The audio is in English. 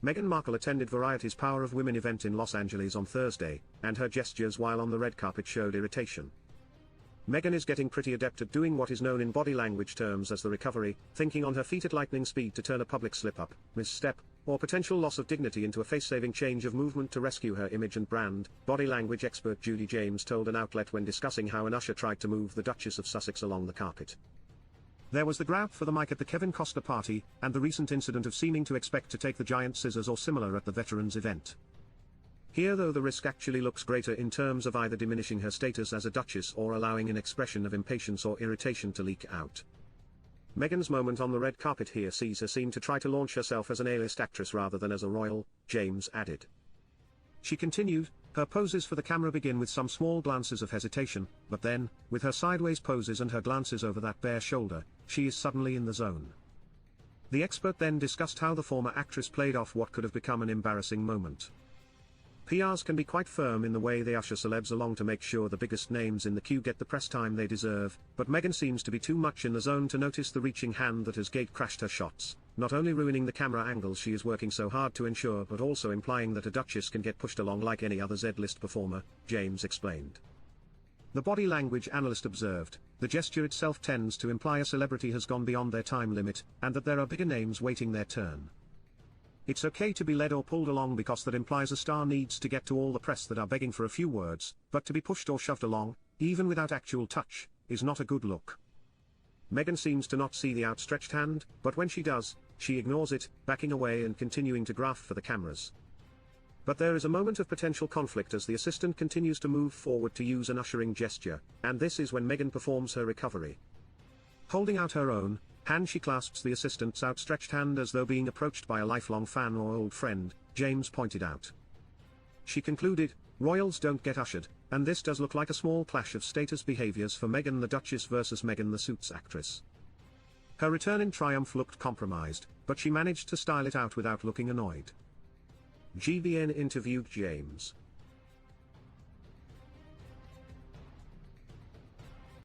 Meghan Markle attended Variety's Power of Women event in Los Angeles on Thursday, and her gestures while on the red carpet showed irritation. Meghan is getting pretty adept at doing what is known in body language terms as the recovery, thinking on her feet at lightning speed to turn a public slip-up, misstep, or potential loss of dignity into a face-saving change of movement to rescue her image and brand, body language expert Judi James told an outlet when discussing how an usher tried to move the Duchess of Sussex along the carpet. There was the grab for the mic at the Kevin Costner party, and the recent incident of seeming to expect to take the giant scissors or similar at the veterans event. Here though the risk actually looks greater in terms of either diminishing her status as a duchess or allowing an expression of impatience or irritation to leak out. Meghan's moment on the red carpet here sees her seem to try to launch herself as an A-list actress rather than as a royal, James added. She continued, her poses for the camera begin with some small glances of hesitation, but then, with her sideways poses and her glances over that bare shoulder, she is suddenly in the zone. The expert then discussed how the former actress played off what could have become an embarrassing moment. PRs can be quite firm in the way they usher celebs along to make sure the biggest names in the queue get the press time they deserve, but Meghan seems to be too much in the zone to notice the reaching hand that has gate-crashed her shots, not only ruining the camera angles she is working so hard to ensure but also implying that a duchess can get pushed along like any other ZList performer, James explained. The body language analyst observed, the gesture itself tends to imply a celebrity has gone beyond their time limit, and that there are bigger names waiting their turn. It's okay to be led or pulled along because that implies a star needs to get to all the press that are begging for a few words, but to be pushed or shoved along, even without actual touch, is not a good look. Meghan seems to not see the outstretched hand, but when she does, she ignores it, backing away and continuing to graph for the cameras. But there is a moment of potential conflict as the assistant continues to move forward to use an ushering gesture, and this is when Meghan performs her recovery. Holding out her own hand, she clasps the assistant's outstretched hand as though being approached by a lifelong fan or old friend, James pointed out. She concluded, royals don't get ushered, and this does look like a small clash of status behaviors for Meghan the Duchess versus Meghan the Suits actress. Her return in triumph looked compromised, but she managed to style it out without looking annoyed. GBN interviewed James.